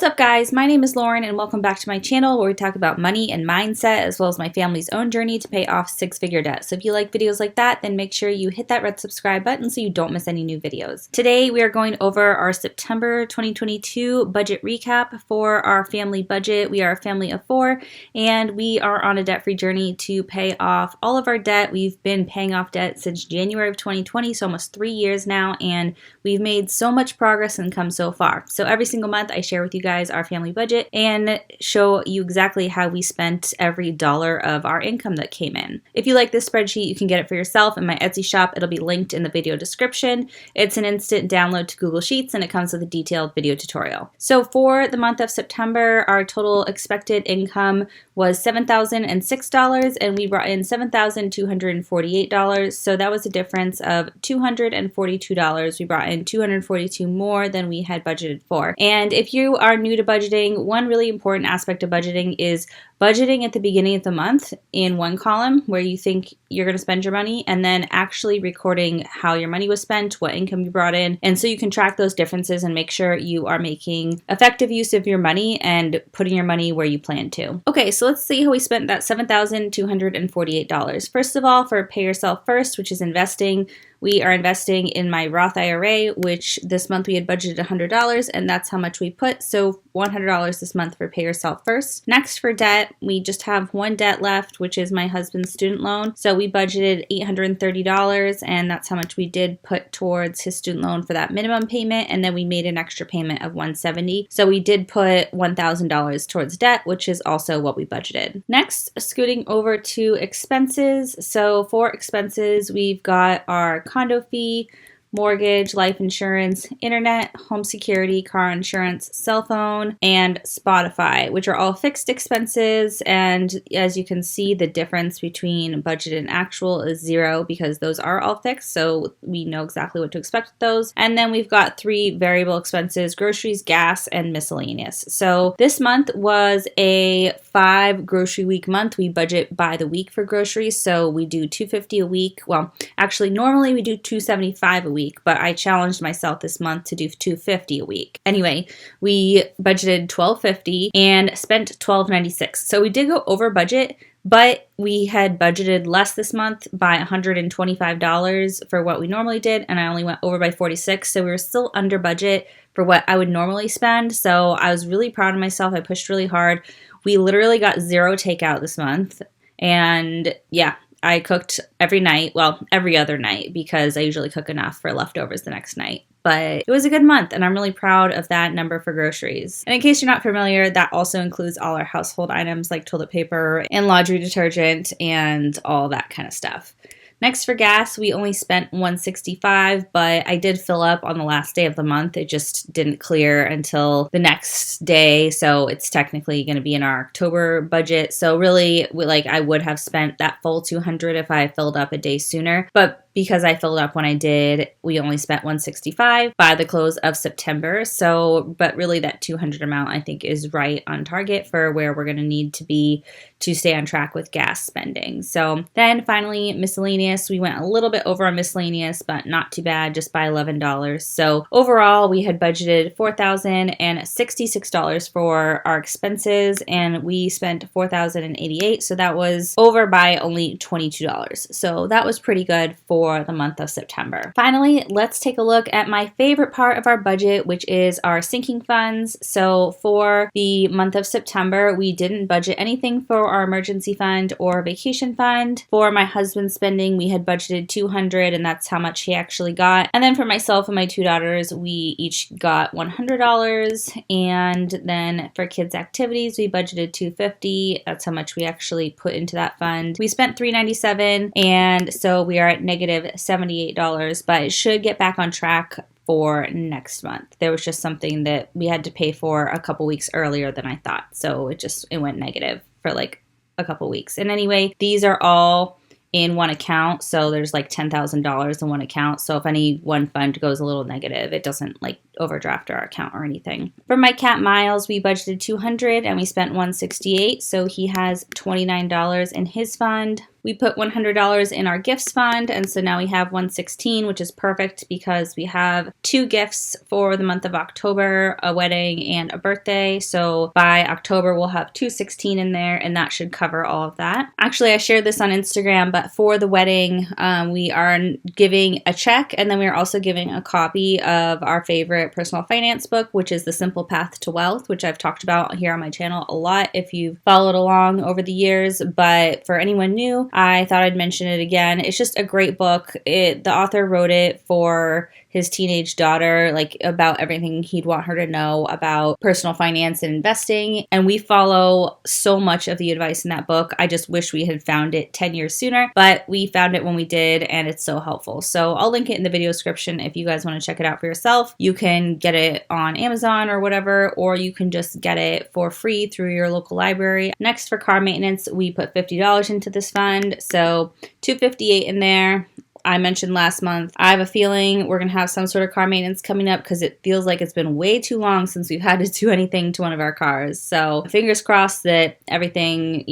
What's up, guys? My name is Lauren and welcome back to my channel where we talk about money and mindset as well as my family's own journey to pay off six-figure debt. So if you like videos like that, then make sure you hit that red subscribe button so you don't miss any new videos. Today we are going over our September 2022 budget recap for our family budget. We are a family of 4 and we are on a debt-free journey to pay off all of our debt. We've been paying off debt since January of 2020, so almost 3 years now, and we've made so much progress and come so far. So every single month I share with you guys our family budget and show you exactly how we spent every dollar of our income that came in. If you like this spreadsheet, you can get it for yourself in my Etsy shop. It'll be linked in the video description. It's an instant download to Google Sheets and it comes with a detailed video tutorial. So for the month of September, our total expected income was $7,006 and we brought in $7,248. So that was a difference of $242. We brought in $242 more than we had budgeted for. And if you are new to budgeting, one really important aspect of budgeting is budgeting at the beginning of the month in one column where you think you're going to spend your money, and then actually recording how your money was spent, what income you brought in. And so you can track those differences and make sure you are making effective use of your money and putting your money where you plan to. Okay, so let's see how we spent that $7,248. First of all, for Pay Yourself First, which is investing, we are investing in my Roth IRA, which this month we had budgeted $100, and that's how much we put. So $100 this month for Pay Yourself First. Next, for debt, we just have one debt left, which is my husband's student loan. So we budgeted $830, and that's how much we did put towards his student loan for that minimum payment, and then we made an extra payment of $170. So we did put $1,000 towards debt, which is also what we budgeted. Next, scooting over to expenses. So for expenses, we've got our condo fee, mortgage, life insurance, internet, home security, car insurance, cell phone, and Spotify, which are all fixed expenses. And as you can see, the difference between budget and actual is 0 because those are all fixed. So we know exactly what to expect with those. And then we've got 3 variable expenses: groceries, gas, and miscellaneous. So this month was a 5 grocery week month. We budget by the week for groceries. So we do $250 a week. Well, actually, normally we do $275 a week, but I challenged myself this month to do $250 a week. Anyway, we budgeted $1,250 and spent $1,296. So we did go over budget, but we had budgeted less this month by $125 for what we normally did, and I only went over by $46. So we were still under budget for what I would normally spend. So I was really proud of myself. I pushed really hard. We literally got 0 takeout this month. And yeah, I cooked every night, well, every other night, because I usually cook enough for leftovers the next night. But it was a good month, and I'm really proud of that number for groceries. And in case you're not familiar, that also includes all our household items like toilet paper and laundry detergent and all that kind of stuff. Next, for gas, we only spent $165, but I did fill up on the last day of the month. It just didn't clear until the next day, so it's technically going to be in our October budget. So really, I would have spent that full $200 if I filled up a day sooner, but because I filled up when I did, we only spent $165 by the close of September. So, but really that $200 amount I think is right on target for where we're going to need to be to stay on track with gas spending. So then finally, miscellaneous, we went a little bit over on miscellaneous, but not too bad, just by $11. So overall, we had budgeted $4,066 for our expenses, and we spent $4,088. So that was over by only $22. So that was pretty good for the month of September. Finally, let's take a look at my favorite part of our budget, which is our sinking funds. So for the month of September, we didn't budget anything for our emergency fund or vacation fund. For my husband's spending, we had budgeted $200, and that's how much he actually got. And then for myself and my 2 daughters, we each got $100. And then for kids' activities, we budgeted $250. That's how much we actually put into that fund. We spent $397, and so we are at negative $78, but it should get back on track for next month. There was just something that we had to pay for a couple weeks earlier than I thought, so it went negative for like a couple weeks. And anyway, these are all in one account, so there's like $10,000 in one account. So if any one fund goes a little negative, it doesn't like overdraft our account or anything. For my cat Miles, we budgeted $200 and we spent $168, so he has $29 in his fund. We put $100 in our gifts fund, and so now we have $116, which is perfect because we have 2 gifts for the month of October, a wedding and a birthday. So by October, we'll have $216 in there, and that should cover all of that. Actually, I shared this on Instagram, but for the wedding, we are giving a check, and then we are also giving a copy of our favorite personal finance book, which is The Simple Path to Wealth, which I've talked about here on my channel a lot if you've followed along over the years. But for anyone new, I thought I'd mention it again. It's just a great book. The author wrote it for his teenage daughter, like about everything he'd want her to know about personal finance and investing. And we follow so much of the advice in that book. I just wish we had found it 10 years sooner, but we found it when we did, and it's so helpful. So I'll link it in the video description if you guys want to check it out for yourself. You can get it on Amazon or whatever, or you can just get it for free through your local library. Next, for car maintenance, we put $50 into this fund, so $258 in there. I mentioned last month, I have a feeling we're going to have some sort of car maintenance coming up because it feels like it's been way too long since we've had to do anything to one of our cars. So fingers crossed that everything,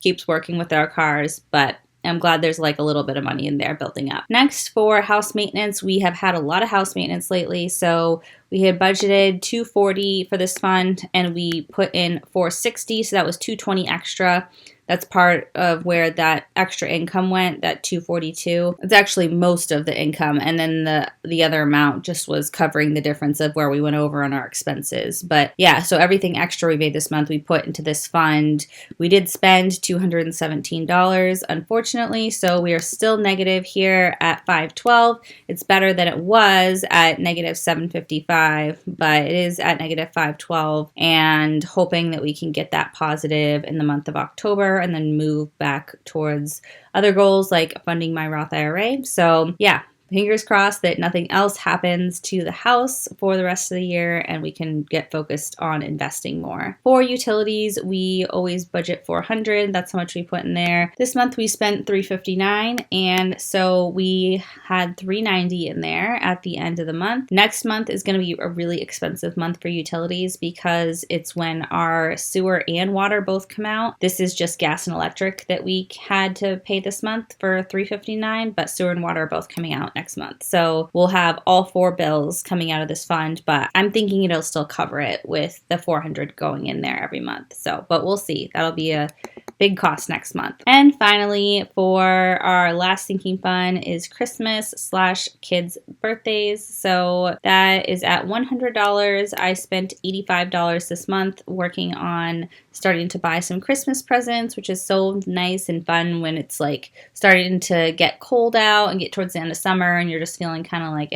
keeps working with our cars, but I'm glad there's like a little bit of money in there building up. Next, for house maintenance, we have had a lot of house maintenance lately. So we had budgeted $240 for this fund and we put in $460, so that was $220 extra. That's part of where that extra income went, that $242. It's actually most of the income, and then the other amount just was covering the difference of where we went over on our expenses. But yeah, so everything extra we made this month, we put into this fund. We did spend $217, unfortunately, so we are still negative here at $512. It's better than it was at negative $755, but it is at negative $512, and hoping that we can get that positive in the month of October and then move back towards other goals like funding my Roth IRA. So yeah, fingers crossed that nothing else happens to the house for the rest of the year and we can get focused on investing more. For utilities, we always budget $400. That's how much we put in there. This month we spent $359, and so we had $390 in there at the end of the month. Next month is going to be a really expensive month for utilities because it's when our sewer and water both come out. This is just gas and electric that we had to pay this month for $359, but sewer and water are both coming out next month. So we'll have all 4 bills coming out of this fund, but I'm thinking it'll still cover it with the $400 going in there every month. So, but we'll see. That'll be a big cost next month. And finally, for our last sinking fund is Christmas/kids' birthdays. So that is at $100. I spent $85 this month working on starting to buy some Christmas presents, which is so nice and fun when it's like starting to get cold out and get towards the end of summer and you're just feeling kind of like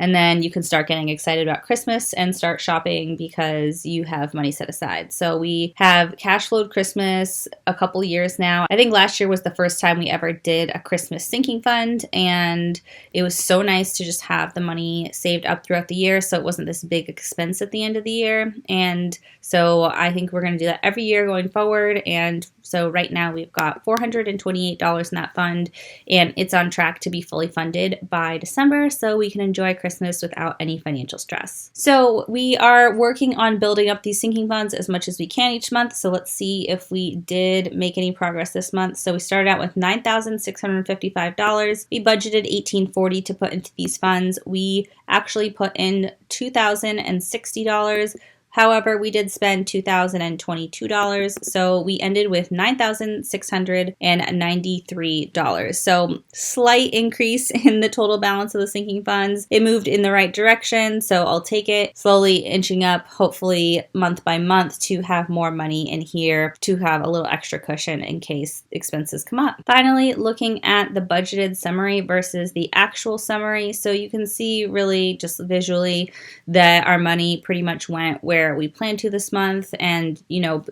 and then you can start getting excited about Christmas and start shopping because you have money set aside. So we have cash flowed Christmas a couple years now. I think last year was the first time we ever did a Christmas sinking fund, and it was so nice to just have the money saved up throughout the year so it wasn't this big expense at the end of the year. And so I think we're going to do that every year going forward. And so right now we've got $428 in that fund, and it's on track to be fully funded by December so we can enjoy Christmas without any financial stress. So we are working on building up these sinking funds as much as we can each month. So let's see if we did make any progress this month. So we started out with $9,655. We budgeted $1,840 to put into these funds. We actually put in $2,060. However, we did spend $2,022, so we ended with $9,693. So slight increase in the total balance of the sinking funds. It moved in the right direction, so I'll take it, slowly inching up, hopefully month by month, to have more money in here to have a little extra cushion in case expenses come up. Finally, looking at the budgeted summary versus the actual summary, so you can see really just visually that our money pretty much went where we planned to this month. And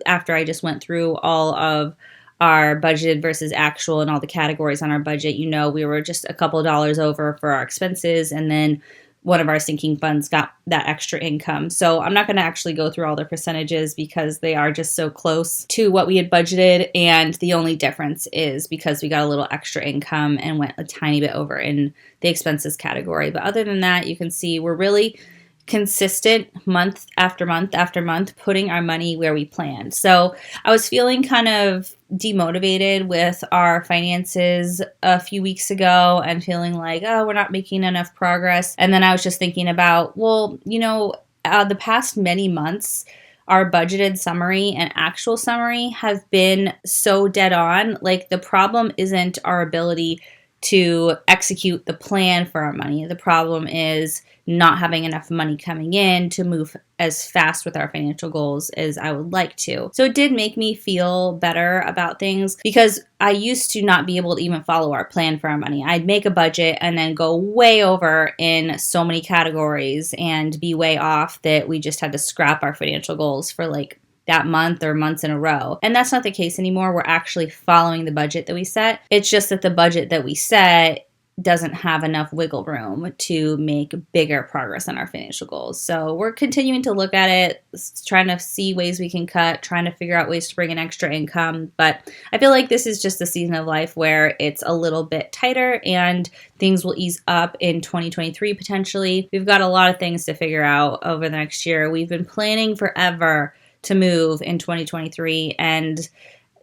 after I just went through all of our budgeted versus actual and all the categories on our budget, we were just a couple of dollars over for our expenses, and then one of our sinking funds got that extra income. So I'm not going to actually go through all the percentages because they are just so close to what we had budgeted, and the only difference is because we got a little extra income and went a tiny bit over in the expenses category. But other than that, you can see we're really consistent month after month after month, putting our money where we planned. So I was feeling kind of demotivated with our finances a few weeks ago and feeling like, oh, we're not making enough progress. And then I was just thinking about, well, the past many months, our budgeted summary and actual summary have been so dead on. Like, the problem isn't our ability to execute the plan for our money. The problem is not having enough money coming in to move as fast with our financial goals as I would like to. So it did make me feel better about things, because I used to not be able to even follow our plan for our money. I'd make a budget and then go way over in so many categories and be way off that we just had to scrap our financial goals for like that month or months in a row. And that's not the case anymore. We're actually following the budget that we set. It's just that the budget that we set doesn't have enough wiggle room to make bigger progress on our financial goals. So we're continuing to look at it, trying to see ways we can cut, trying to figure out ways to bring in extra income. But I feel like this is just a season of life where it's a little bit tighter and things will ease up in 2023 potentially. We've got a lot of things to figure out over the next year. We've been planning forever to move in 2023, and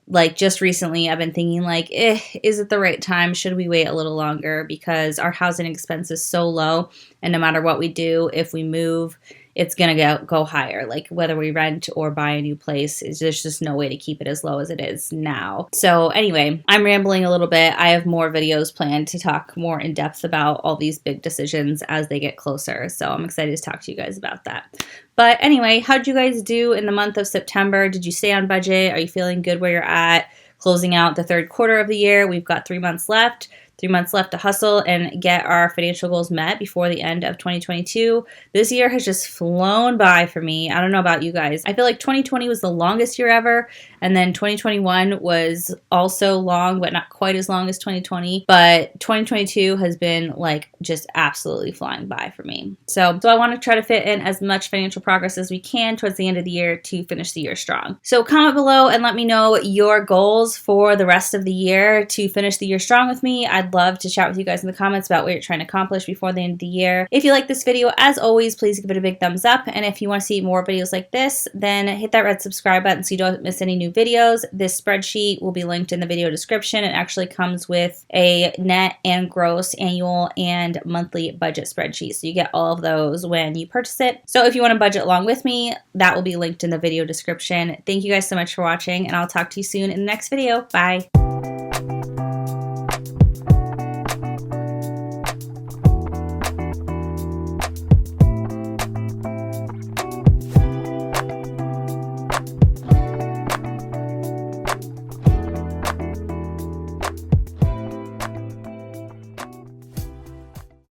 like just recently I've been thinking like, is it the right time? Should we wait a little longer? Because our housing expense is so low, and no matter what we do, if we move, it's going to go higher. Like whether we rent or buy a new place, there's just no way to keep it as low as it is now. So anyway, I'm rambling a little bit. I have more videos planned to talk more in depth about all these big decisions as they get closer. So I'm excited to talk to you guys about that. But anyway, how'd you guys do in the month of September? Did you stay on budget? Are you feeling good where you're at? Closing out the third quarter of the year. We've got 3 months left. 3 months left to hustle and get our financial goals met before the end of 2022. This year has just flown by for me. I don't know about you guys. I feel like 2020 was the longest year ever, and then 2021 was also long, but not quite as long as 2020. But 2022 has been like just absolutely flying by for me. So I want to try to fit in as much financial progress as we can towards the end of the year to finish the year strong. So comment below and let me know your goals for the rest of the year to finish the year strong with me. I'd love to chat with you guys in the comments about what you're trying to accomplish before the end of the year. If you like this video, as always, please give it a big thumbs up. And if you want to see more videos like this, then hit that red subscribe button so you don't miss any new videos. This spreadsheet will be linked in the video description. It actually comes with a net and gross annual and monthly budget spreadsheet. So you get all of those when you purchase it. So if you want to budget along with me, that will be linked in the video description. Thank you guys so much for watching, and I'll talk to you soon in the next video. Bye.